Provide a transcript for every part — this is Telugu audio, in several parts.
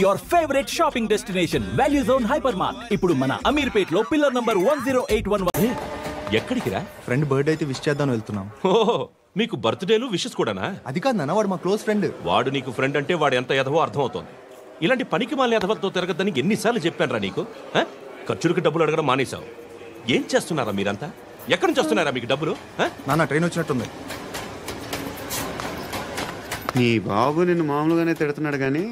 Your favourite shopping destination value zone hyper mart ఇప్పుడు మన అమీర్పేట్ లో పిల్లర్ నంబర్ 10811. ఎక్కడికి రా? ఫ్రెండ్ బర్త్డే అయితే విష్ చేద్దాం వెళ్తున్నాం. ఓహో, మీకు బర్త్డేలు విషెస్ కూడానా? అది కాదు నాన్న, వాడు మా క్లోజ్ ఫ్రెండ్. వాడు నీకు ఫ్రెండ్ అంటే వాడు ఎంత ఎదవో అర్థమవుతోంది. ఇలాంటి పనికి మాలిన ఎదవలతో తిరగద్దని ఎన్నిసార్లు చెప్పానురా నీకు? ఖర్చులకు డబ్బులు అడగడం మానేశావు. ఏం చేస్తున్నారా మీరంతా? ఎక్కడి నుంచి వస్తున్నారా మీకు డబ్బులు? నాన్న ట్రైన్ వచ్చినట్టుంది. నీ బాబు నిన్ను మామూలుగానే తిడుతున్నాడు కానీ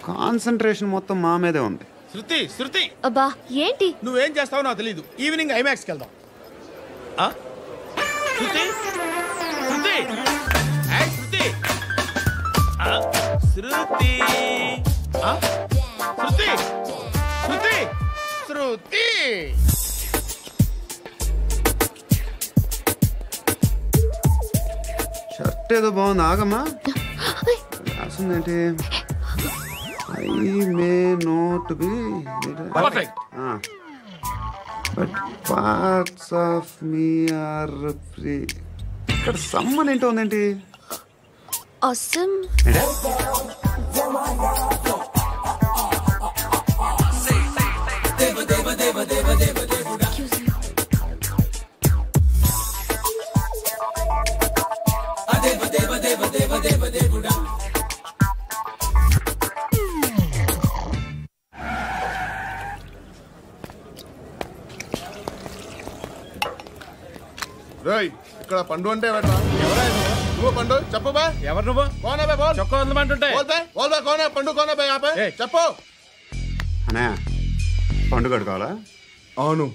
కాన్సన్ట్రేషన్ మొత్తం మా మీదే ఉంది. శృతి శృతి అబ్బా ఏంటి? నువ్వేం చేస్తావో నాకు తెలీదు. ఈవినింగ్ ఐమాక్స్కి వెళ్దాం. శృతి శృతి శృతి శృతి శృతి శృతి శృతి షర్ట్ ఏదో బాగుంది, ఆగమ్మా. రాసిందేంటి? I may not be but parts of me are free. ఇక్కడ సమ్మన్ ఏంటో ఉందేంటి? awesome. రేయ్, ఇక్కడ పండు అంటే నువ్వు పండు చెప్పు బా. ఎవరు నువ్వు? కోనే బే బోల్. చొక్కా వదలమంటుంటే బోల్ బే కోనే పండు కోనే బే ఆపే చెప్పు. అనే పండు కడుకోవాలా? అవును.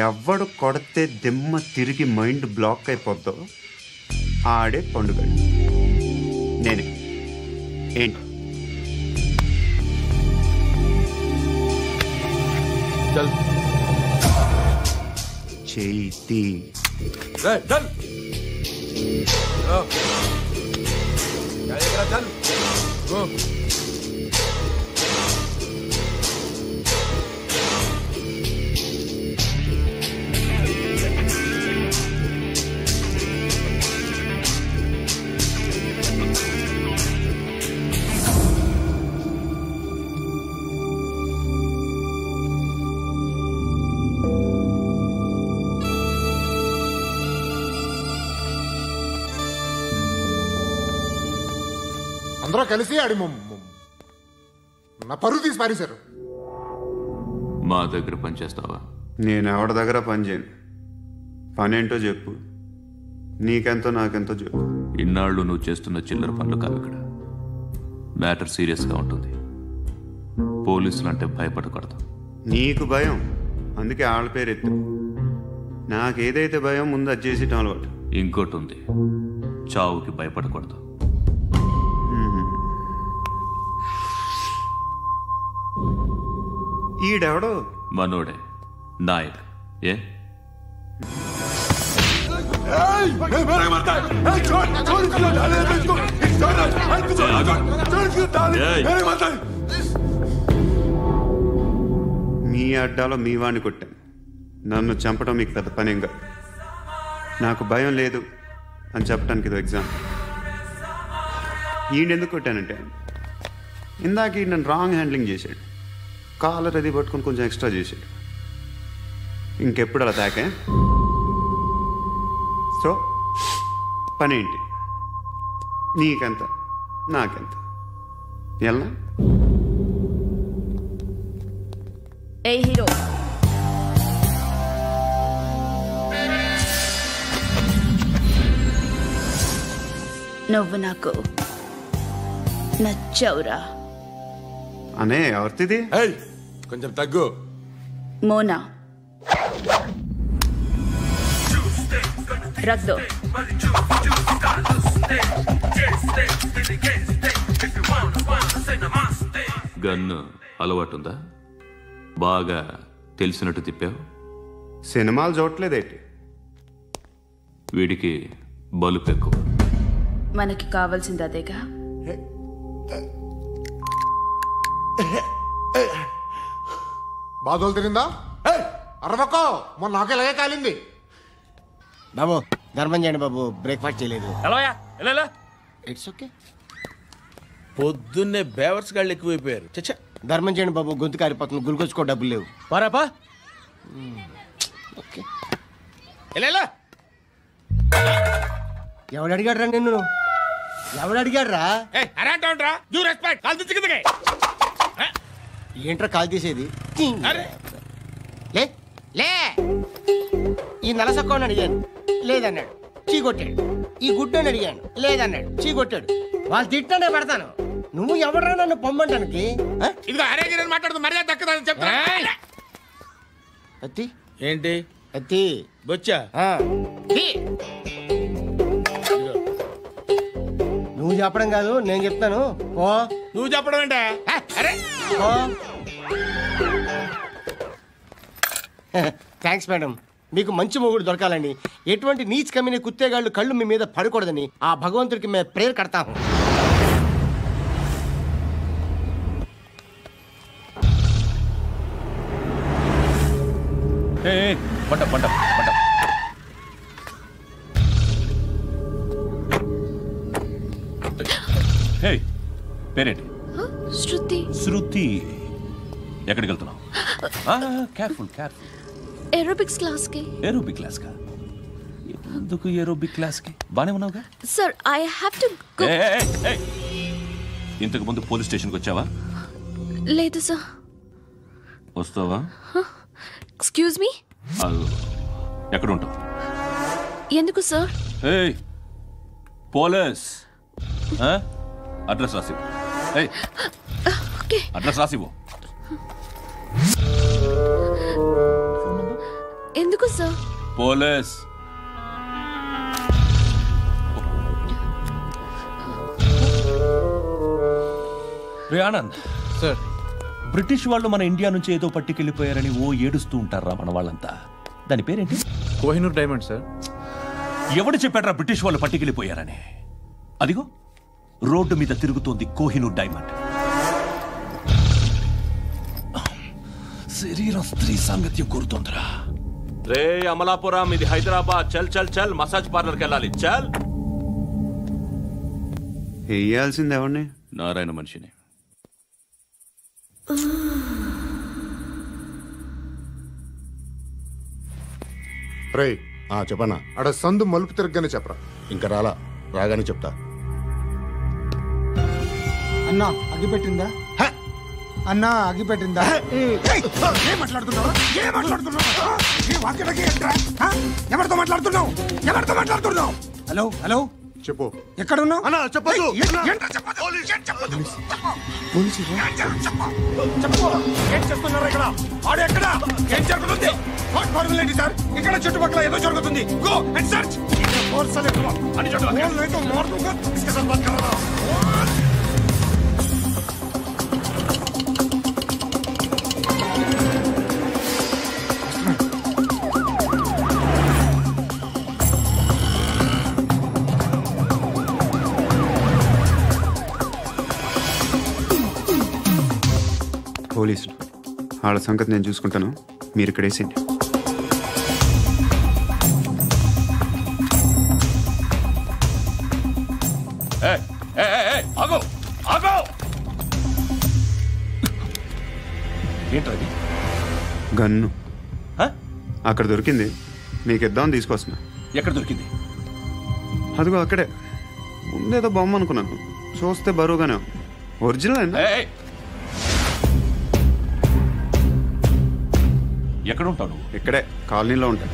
ఎవడు కొడితే దిమ్మ తిరిగి మైండ్ బ్లాక్ అయిపోద్దో ఆడే పండుగ. నేనే. ఏంటి? చేతి అందరూ కలిసి ఆడి నా పరువు తీసి పారేశారు. మా దగ్గర పని చేస్తావా? నేను ఎవరి దగ్గర పని చేయను. పనేంటో చెప్పు. నీకెంతో నాకెంతో చెప్పు. ఇన్నాళ్ళు నువ్వు చేస్తున్న చిల్లర పనులు కావు. ఇక్కడ మ్యాటర్ సీరియస్గా ఉంటుంది. పోలీసులు అంటే భయపడకూడదు. నీకు భయం, అందుకే ఆళ్ళ పేరు ఎత్తు. నాకేదైతే భయం ముందు అది చేసేటం అలవాటు. ఇంకోటి ఉంది, చావుకి భయపడకూడదు. ఈడెవడో మనోడే నాయక్. ఏ మీ అడ్డాలో మీ వాణ్ణి కొట్టాను. నన్ను చంపడం మీకు పెద్ద పనేం కాదు. నాకు భయం లేదు అని చెప్పడానికి ఇది ఎగ్జాంపుల్. ఈయనెందుకు కొట్టానంటే ఇందాక ఈ నన్ను రాంగ్ హ్యాండ్లింగ్ చేశాడు. కాలర్ అది పట్టుకొని కొంచెం ఎక్స్ట్రా చేశాడు. ఇంకెప్పుడు అలా తాకే. సో పనేంటి? నీకెంత నాకెంత ఎలా? ఏ హీరో, నువ్వు నాకు నచ్చవురా. అనే ఎవరిది? కొంచెం తగ్గు. మోనా రక్ దో. గన్ను అలవాటుందా? బాగా తెలిసినట్టు తిప్పావు. సినిమాలు చూడట్లేదేంటి? వీడికి బలుపు ఎక్కువ. మనకి కావాల్సింది అదేగా. బాధలు తిరిందా? అరవకో, మొన్న నాకు ఇలాగే కాలింది. బాబు ధర్మం చేయండి బాబు, బ్రేక్ఫాస్ట్ చేయలేదు. It's okay. పొద్దున్నే బేవర్స్ గాళ్ళు ఎక్కువైపోయారు. చచ్చా, ధర్మం చేయండి బాబు, గొంతు కారిపోతుంది. గురికొచ్చుకో డబ్బులు లేవు. పారాపా. ఓకే. ఎలా ఎవడు అడిగాడు రా నిన్ను? ఎవడు అడిగాడు రా? ఏంట్రా కాల్ తీసేది? లే లే. ఈ నలసక్కని అడిగాను, లేదన్నాడు, చీ కొట్టాడు. ఈ గుడ్డని అడిగాను, లేదన్నాడు, చీ కొట్టాడు. వాళ్ళు తిట్టానే పడతాను. నువ్వు ఎవడరా నన్ను పొమ్మంటానికి? అత్తి ఏంటి? అత్తి బొచ్చా. నువ్వు చెప్పడం కాదు, నేను చెప్తాను. ఓ నువ్వు చెప్పడం ఏంటా? Thanks madam. మీకు మంచి మొగుడు దొరకాలని, ఎటువంటి నీచ్ కమ్మిన కుత్తేగాళ్ళు కళ్ళు మీ మీద పడకూడదని ఆ భగవంతుడికి మేము ప్రేయర్ కడతాము. పంట పంట పంట. హే, పేరేంటి? శృతి. శృతి. ఎక్కడికి వెళ్తున్నావు? Careful careful. ఏరోబిక్స్ క్లాస్ కి. ఏరోబిక్ క్లాస్ కా? ఎందుకు ఏరోబిక్ క్లాస్ కి? బానే ఉన్నావుగా? Sir, I have to go. ఇంతకు ముందు పోలీస్ స్టేషన్కి వచ్చావా? లేదు సార్. వస్తావా? Excuse me. ఎక్కడ ఉంటావు? ఎందుకు సార్? పోలీస్ అడ్రస్ రాసివ్వు. అడ్రస్ రాసివ్వు. ఎందుకు sir? Police. Anand sir, British వాళ్ళు మన ఇండియా నుంచి ఏదో పట్టుకెళ్ళిపోయారని ఏడుస్తూ ఉంటారా మన వాళ్ళంతా? దాని పేరేంటి? Kohinoor diamond sir. ఎవడు చెప్పాడ్రా బ్రిటిష్ వాళ్ళు పట్టుకెళ్ళిపోయారని? అదిగో రోడ్డు మీద తిరుగుతోంది కోహినూర్ డైమండ్. శరీరం స్త్రీ సాంగత్యం కోరుతోందిరా. రే అమలాపురం, ఇది హైదరాబాద్. చల్ చల్ చల్, మసాజ్ పార్లర్కి వెళ్ళాలి. చల్. వేయాల్సింది ఎవరిని? నారాయణ మనిషిని. రే చెప్పనా? అడ సందు మలుపు తిరగగానే చెప్పరా. ఇంకా రాగానే చెప్తా. అన్నా అగ్గిపెట్టిందా? అన్నా అగ్గిపెట్టిందా? ఏం మాట్లాడుతున్నావు? ఎవరితో మాట్లాడుతున్నావు? ఎవరితో మాట్లాడుతున్నావు? హలో హలో, చెప్పు. ఎక్కడ ఉన్నావు? అన్నా చెప్పదు. ఏం చేస్తున్నారు ఇక్కడ? ఆడు ఎక్కడ? ఏం జరుగుతుంది? సార్, ఇక్కడ చుట్టుపక్కల ఏదో జరుగుతుంది. Go and search. పోలీసులు వాళ్ళ సంగతి నేను చూసుకుంటాను. మీరు ఇక్కడ వేసేయండి. ఏంటది? గన్ను అక్కడ దొరికింది, మీకు ఇద్దామని తీసుకొస్తున్నా. ఎక్కడ దొరికింది? అదిగో అక్కడే. ముందేదో బొమ్మ అనుకున్నాను, చూస్తే బరువుగానే ఒరిజినల్. ఎక్కడ ఉంటావు నువ్వు? ఇక్కడే కాలనీలో ఉంటాను.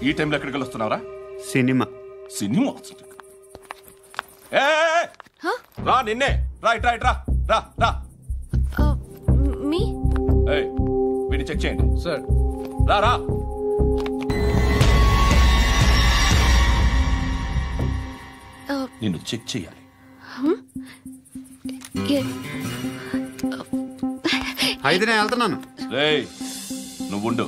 ఈ టైంలో ఎక్కడికి వస్తున్నావురా? సినిమా. సినిమా రా. నిన్నే రా. రైట్ రా రా రా. మీ వీడిని చెక్ చేయండి సార్. రా రా. నిన్ను చెక్ చేయాలి. అయితే నేను వెళ్తున్నాను. నువ్వుండు.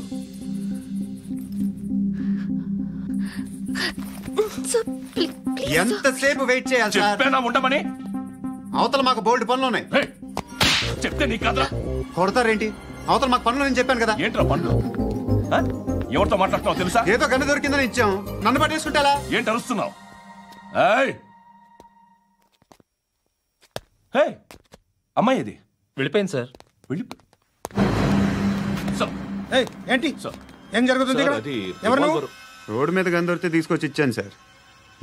ఎంతసేపు వెయిట్ చేయాలి? చెప్పేనా ఉండమని? అవతల మాకు బోల్డ్ పనులు ఉన్నాయి. చెప్తే నీకు కదా కొడతారేంటి? అవతల మాకు పనులు నేను చెప్పాను కదా. ఏంట్రా పనులు? ఎవరితో మాట్లాడుతున్నావు తెలుసా? ఏదో గన్ను దొరికిందని ఇచ్చాం, నన్ను పట్టేసుకుంటా. ఏంటి అరుస్తున్నావు? అమ్మాయి ఇది వెళ్ళిపోయింది సార్. ఏంటి ఏం జరుగుతుంది ఇక్కడ? ఎవరు నువ్వు? రోడ్డు మీద గన్ను దొరికితే తీసుకొచ్చి ఇచ్చాను సార్.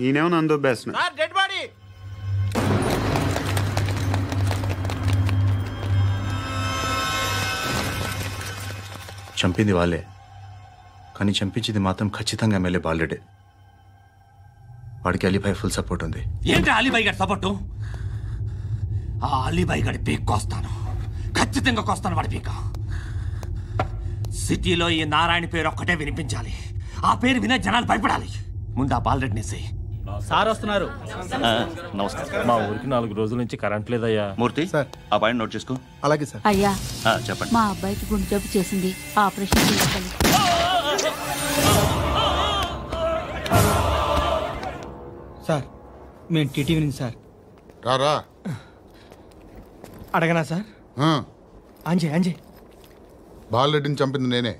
ఈయనేమో నన్ను దొబ్బేస్తున్నా. Dead body. చంపింది వాళ్ళే, కానీ చంపించింది మాత్రం ఖచ్చితంగా ఎమ్మెల్యే బాలుడే. వాడికి అలీభాయ్ ఫుల్ సపోర్ట్ ఉంది. ఏంటి అలీబాయి గారి సపోర్టు? ఆ అలీబాయి గారి పీక్ కోస్తాను, ఖచ్చితంగా కోస్తాను వాడి పీక. సిటీలో ఈ నారాయణ పేరు ఒక్కటే వినిపించాలి. ఆ పేరు వినే జనాలు భయపడాలి. ముందు ఆ బాలరెడ్డి నేసి సార్ వస్తున్నారు. నమస్కారం. మా ఊరికి 4 రోజుల నుంచి కరెంట్ లేదయ్యా. మూర్తి సార్, ఆ పాయింట్ నోట్ చేసుకో. అలాగే సార్. అయ్యా చెప్పండి. మా అబ్బాయికి గుండె జబ్బు చేసింది, ఆపరేషన్ చేయాలి. సార్ మేము టీటీవీ నుంచి సార్. రారా. అడగనా సార్? అంజయ్ బాలరెడ్డిని చంపింది నేనే.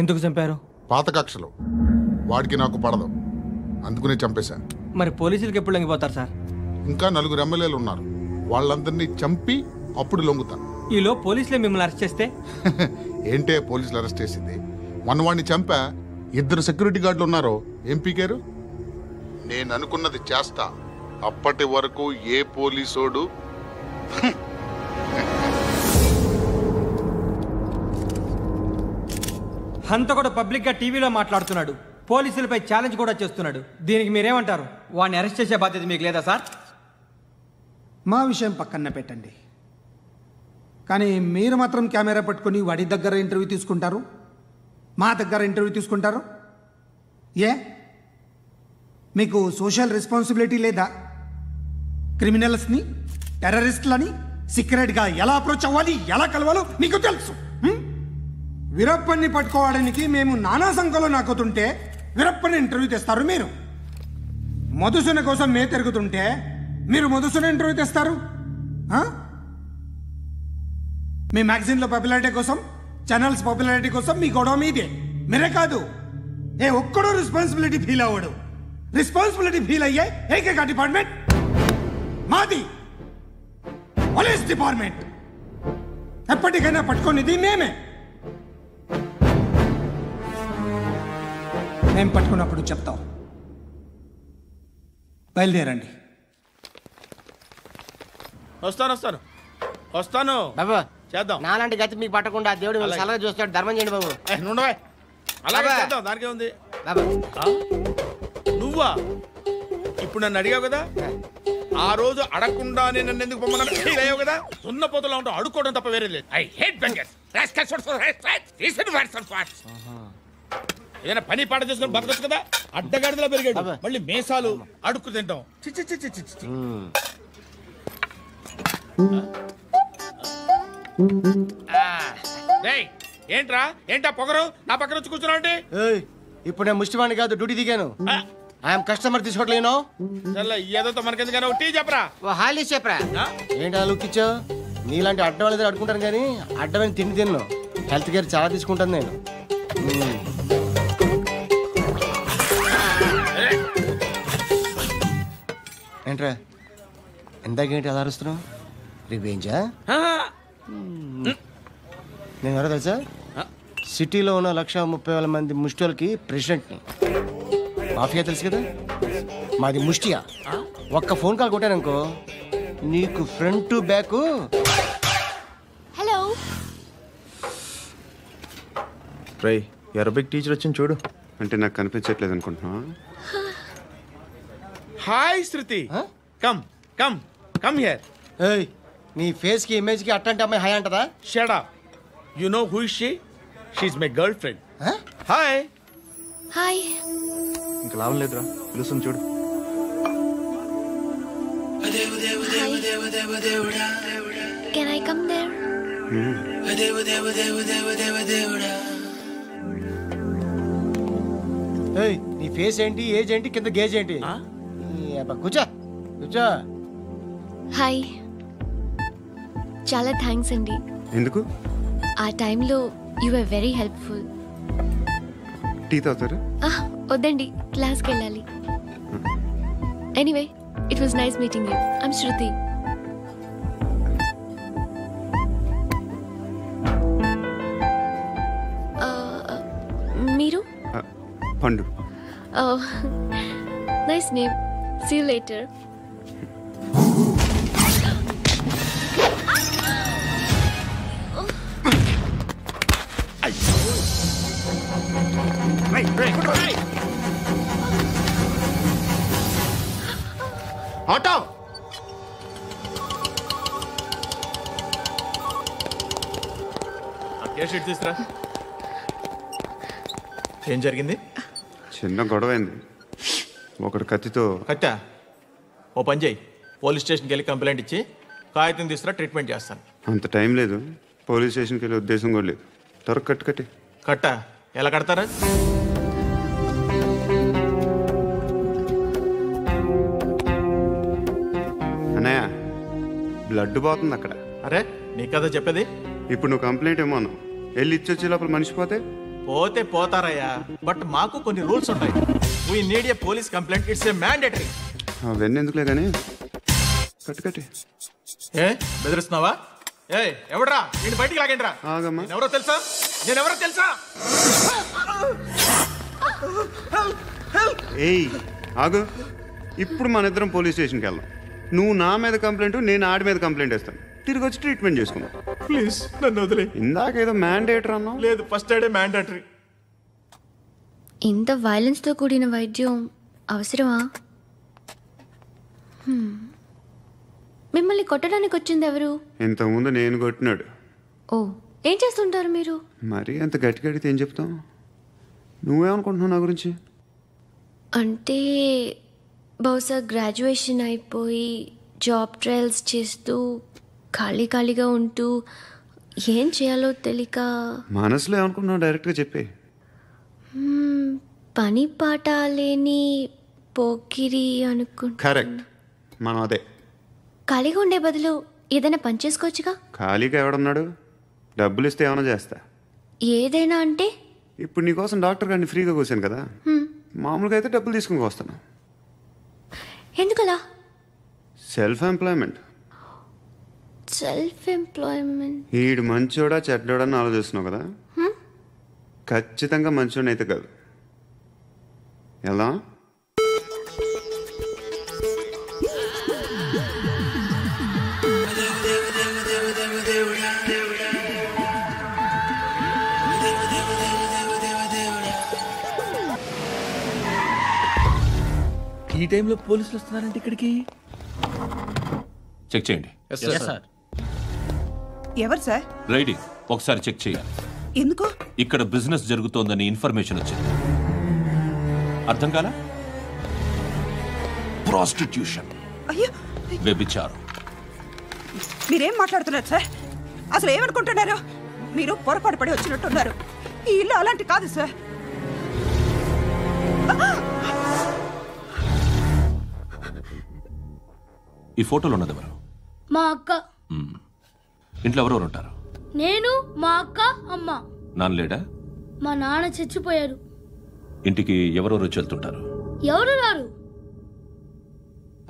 ఎందుకు చంపారు? పాత కక్షలు, వాడికి నాకు పడదు, అందుకునే చంపేశాను. మరి పోలీసులకి ఎప్పుడు లొంగిపోతారు సార్? ఇంకా 4 ఎమ్మెల్యేలు ఉన్నారు, వాళ్ళందరినీ చంపి అప్పుడు లొంగుతాను. ఈలో పోలీసులే మిమ్మల్ని అరెస్ట్ చేస్తే? ఏంటే పోలీసులు అరెస్ట్ చేసింది? మొన్న వాడిని చంపా, 2 సెక్యూరిటీ గార్డులు ఉన్నారు, ఏం పీకారు? నేను అనుకున్నది చేస్తా, అప్పటి వరకు ఏ పోలీసోడు హంతకుడు పబ్లిక్ గా టీవీలో మాట్లాడుతున్నాడు, పోలీసులపై ఛాలెంజ్ కూడా చేస్తున్నాడు. దీనికి మీరేమంటారు? వాడిని అరెస్ట్ చేసే బాధ్యత మీకు లేదా సార్? మా విషయం పక్కన పెట్టండి, కానీ మీరు మాత్రం కెమెరా పట్టుకొని వాడి దగ్గర ఇంటర్వ్యూ తీసుకుంటారు, మా దగ్గర ఇంటర్వ్యూ తీసుకుంటారు. ఏ మీకు సోషల్ రెస్పాన్సిబిలిటీ లేదా? క్రిమినల్స్ని, టెర్రరిస్టులని సీక్రెట్గా ఎలా అప్రోచ్ అవ్వాలి, ఎలా కలవాలో మీకు తెలుసు. వీరప్పన్ని పట్టుకోవడానికి మేము నానా సంఖ్యలో నాకుతుంటే వీరప్పని ఇంటర్వ్యూ తెస్తారు మీరు. మధుసూన కోసం మే తిరుగుతుంటే మీరు మధుసూన ఇంటర్వ్యూ తెస్తారు. మీ మ్యాగజైన్లో పాపులారిటీ కోసం, ఛానల్స్ పాపులారిటీ కోసం మీ గొడవ మీదే. మీరే కాదు, ఏ ఒక్కడో రెస్పాన్సిబిలిటీ ఫీల్ అవ్వడు. రెస్పాన్సిబిలిటీ ఫీల్ అయ్యే ఏకైక డిపార్ట్మెంట్ మాది, పోలీస్ డిపార్ట్మెంట్. ఎప్పటికైనా పట్టుకునేది మేమే. మేము పట్టుకున్నప్పుడు చెప్తాం. బయలుదేరండి. వస్తాను బాబా, చేద్దాం. నాలాంటి గతి మీకు పట్టకుండా దేవుడు మిమ్మల్ని సలహా చూస్తాడు. ధర్మం చేయండి బాబు. నుండవే, అలాగే చేద్దాం, దానికే ఉంది. నువ్వా ఇప్పుడు నన్ను అడిగావు కదా, ఆ రోజు అడగకుండా నేను నన్ను ఎందుకు పొమ్మన్నా ఫీల్ అయ్యావు కదా. సున్న పోతలో ఉంటావు, అడుక్కోవడం తప్ప వేరే లేదు. I hate bangers. ఏదైనా పని పాట చేసుకుని బతకొచ్చు కదా. అడ్డగాడిలో పెరిగాడు, మళ్ళీ మేసాలు అడుక్కు తింటాం. ఏంటా పొగరు నా పక్కన వచ్చి కూర్చున్నావు అంటే? ఇప్పుడు నేను ముష్టివాణి కాదు, డ్యూటీ దిగాను. ఐఎమ్ కస్టమర్ తీసుకోవట్లేను. ఏదో మనకెందుకైనా టీ చెప్పరా, హాలీస్ చెప్పరా. ఏంటి లుక్ ఇచ్చావు? నీలాంటి అడ్డం వాళ్ళ అడుకుంటాను, కానీ అడ్డమైన తిండి తిన్ను. హెల్త్ కేర్ చాలా తీసుకుంటాను నేను. ఏంట్రా ఎందాకేంటి అలా అరుస్తున్నావు? రివేంజా? నేను ఎవరో తెలుసా? సిటీలో ఉన్న 130,000 మంది ముష్టిలకి ప్రెసిడెంట్ని. మాఫియా తెలుసు కదా, మాది ముష్టియా. ఒక్క ఫోన్ కాల్ కొట్టాననుకో, నీకు front to back. Hello Rai, Arabic teacher వచ్చింది చూడు. అంటే నాకు కనిపించట్లేదు అనుకుంటున్నా. Hi Shruti, come come come here. ఏయ్, నీ ఫేస్ కి ఇమేజ్ కి అట్టంటే అమ్మాయి హాయ్ అంటదా? Shut up. You know who is she? She is my girlfriend. Hi hi. ఇంకా లాభం లేదురా, పిలుస్తుంది చూడు. Can I come there? ఏయ్, నీ ఫేస్ ఏంటి, ఏజ్ ఏంటి, కింద గేజ్ ఏంటి? కూర్చో కూర్చో. హాయ్. చాలా థ్యాంక్స్ అండి. ఎందుకు? ఆ టైంలో you are very helpful. Tea తాగుతారా? వద్దండి, క్లాస్కి వెళ్ళాలి. Anyway, it was nice meeting you. I'm Shruti. మీరు? Pandu. Nice name. See you later. Auto షీట్ తీసురా. ఏం జరిగింది? చిన్న గొడవ అయింది. ఒకడు కత్తితో. కట్టా? ఓ పని చేయి, పోలీస్ స్టేషన్కి వెళ్ళి కంప్లైంట్ ఇచ్చి కాగితం తీసుకురా, ట్రీట్మెంట్ చేస్తాను. అంత టైం లేదు. పోలీస్ స్టేషన్కి వెళ్ళే ఉద్దేశం కూడా లేదు. త్వరగా కట్టి. కట్టా? ఎలా కడతారా? అన్నయ్య, బ్లడ్ పోతుంది అక్కడ. అరే నీ కదా చెప్పేది. ఇప్పుడు నువ్వు కంప్లైంట్ ఏమో అన్నావు. వెళ్ళి ఇచ్చొచ్చే లోపల మనిషి పోతే పోతే పోతారయ్యా, బట్ మాకు కొన్ని రూల్స్ ఉంటాయి. We need a police complaint. It's a mandatory. అవన్నీ ఎందుకులే కానీ కట్టి. ఏ బెదిరిస్తున్నావా? ఏ ఎవడ్రా నేను బయటికి లాగండిరా. ఎవరో తెలుసా? నేనెవరో తెలుసా? ఏయ్ ఆగు. ఇప్పుడు మన ఇద్దరం పోలీస్ స్టేషన్కి వెళ్దాం. నువ్వు నా మీద కంప్లైంట్, నేను ఆడి మీద కంప్లైంట్ వేస్తాను. తిరిగి వచ్చి ట్రీట్మెంట్ చేసుకున్నాం. ప్లీజ్ నన్ను వదిలే. ఇందాకేదో మ్యాండేటరీ అన్నావు. లేదు, ఫస్ట్ ఎయిడే మ్యాండేటరీ. ఇంత వైలెన్స్తో కూడిన వైద్యం అవసరమా? మిమ్మల్ని కొట్టడానికి వచ్చింది ఎవరు? ఇంతకుముందు నేను కొట్టినాడు. ఓ, ఏం చేస్తుంటారు మీరు? మరీ అంత గట్టి అడిగితే ఏం చెప్తాం? నువ్వేమనుకుంటున్నావు నా గురించి? అంటే బహుశా గ్రాడ్యుయేషన్ అయిపోయి జాబ్ ట్రయల్స్ చేస్తూ ఖాళీగా ఉంటూ ఏం చేయాలో తెలియక. మనసులో ఏమనుకుంటున్నావు డైరెక్ట్గా చెప్పే. పని పాట లేని పోకిరి అనుకుంటా. కరెక్ట్, మనం అదే. ఖాళీగా ఉండే బదులు ఏదైనా పని చేసుకోవచ్చుగా. ఖాళీగా ఎవడన్నాడు? డబ్బులు ఇస్తే ఏమైనా చేస్తా. ఏదైనా అంటే? ఇప్పుడు నీకోసం డాక్టర్ గారిని ఫ్రీగా కూర్చాను కదా. మామూలుగా అయితే డబ్బులు తీసుకుని వస్తాను. ఎందుకలా? Self employment. ఈడు మంచోడా చెడ్డోడా అని ఆలోచిస్తున్నావు కదా. ఖచ్చితంగా మంచోడని అయితే కాదు. ఎలా? ఈ టైంలో పోలీసులు వస్తున్నారంటే ఇక్కడికి. చెక్ చేయండి. ఎవరు సార్? రైడింగ్ ఒకసారి చెక్ చేయాలి. ఎందుకు? ఇక్కడ బిజినెస్ జరుగుతోందని ఇన్ఫర్మేషన్ వచ్చింది. అర్థం కాలా? ప్రాస్టిట్యూషన్, అయ్యో, వ్యభిచారం. మీరేం మాట్లాడుతున్నారు సార్? అసలు ఏమనుకుంటున్నారు? మీరు పొరపాటు పడి వచ్చినట్టున్నారు. ఈ ఇల్లు అలాంటి కాదు సార్. ఈ ఫోటోలో ఉన్నది ఎవరు? మా అక్క. ఇంట్లో ఎవరెవరు ఉంటారు? నేను, మా అక్క, అమ్మ. నాన్న లేడా? మా నాన్న చచ్చిపోయారు. ఇంటికి ఎవరెవరు వచ్చి వెళ్తుంటారు? ఎవరు రారు.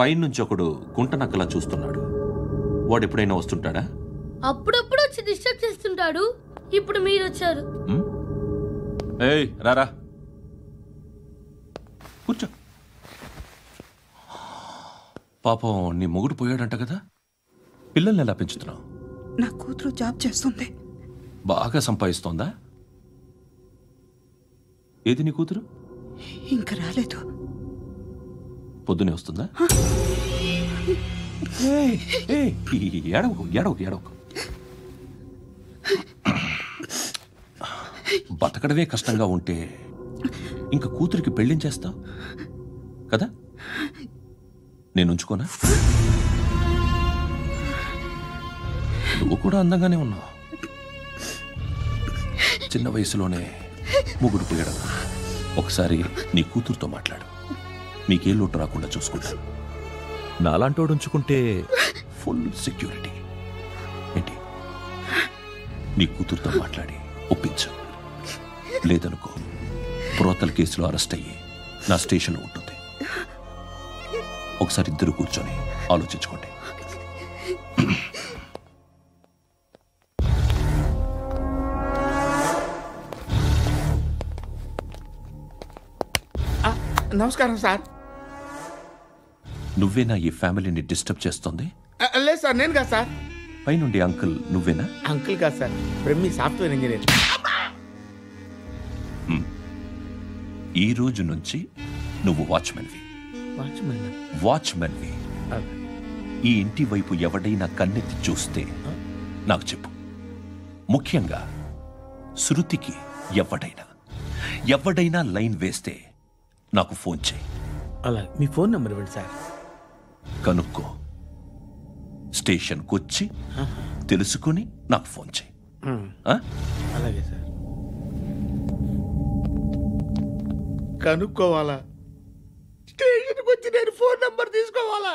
పైనుంచి ఒకడు గుంట నక్కలా చూస్తున్నాడు. వాడు ఎప్పుడైనా వస్తుంటాడా? అప్పుడప్పుడు వచ్చి డిస్టర్బ్ చేస్తుంటాడు. ఇప్పుడు మీరు వచ్చారు. ఏయ్ రారా, కూర్చో. పాపం నీ మొగుడు పోయాడంట కదా, పిల్లల్ని ఎలా పెంచుతున్నావు? నా కూతురు జాబ్ చేస్తుంది. బాగా సంపాదిస్తోందా? ఏది నీ కూతురు? ఇంకా రాలేదు. పొద్దునే వస్తుందా? ఏడవకు ఏడవకు ఏడవకు. బతకడమే కష్టంగా ఉంటే ఇంకా కూతురికి పెళ్ళించేస్తావు కదా? నేను ఉంచుకోనా? నువ్వు కూడా అందంగానే ఉన్నావు. చిన్న వయసులోనే ముగ్గురు పోయడం. ఒకసారి నీ కూతురుతో మాట్లాడు. మీకే లోటు రాకుండా చూసుకుంటాను. నాలాంటోడు ఉంచుకుంటే ఫుల్ సెక్యూరిటీ. ఏంటి నీ కూతురుతో మాట్లాడి ఒప్పించు. లేదనుకో ప్రోతల కేసులో అరెస్ట్ అయ్యి నా స్టేషన్లో ఉంటుంది. ఒకసారి ఇద్దరు కూర్చొని ఆలోచించుకోండి. నమస్కారం సార్. నువ్వేనా ఈ ఫ్యామిలీని డిస్టర్బ్ చేస్తుంది? లేదు సార్, నేను కాదు సార్. పైనుండి అంకుల్ నువ్వేనా? అంకుల్ కాదు సార్, బ్రహ్మి సాఫ్ట్వేర్ ఇంజనీర్. ఈ రోజు నుంచి నువ్వు వాచ్మెన్వి. వాచ్మెన్వి. ఈ ఇంటి వైపు ఎవడైనా కన్నెత్తి చూస్తే నాకు చెప్పు. ముఖ్యంగా శృతికి ఎవడైనా లైన్ వేస్తే నాకు ఫోన్ చేయి. అలా మీ ఫోన్ నెంబర్ ఇవ్వండి సార్. కనుక్కో, స్టేషన్కి వచ్చి తెలుసుకుని నాకు ఫోన్ చేయి. అలాగే సార్. కనుక్కోవాలా? స్టేషన్కి వచ్చి నేను ఫోన్ నెంబర్ తీసుకోవాలా?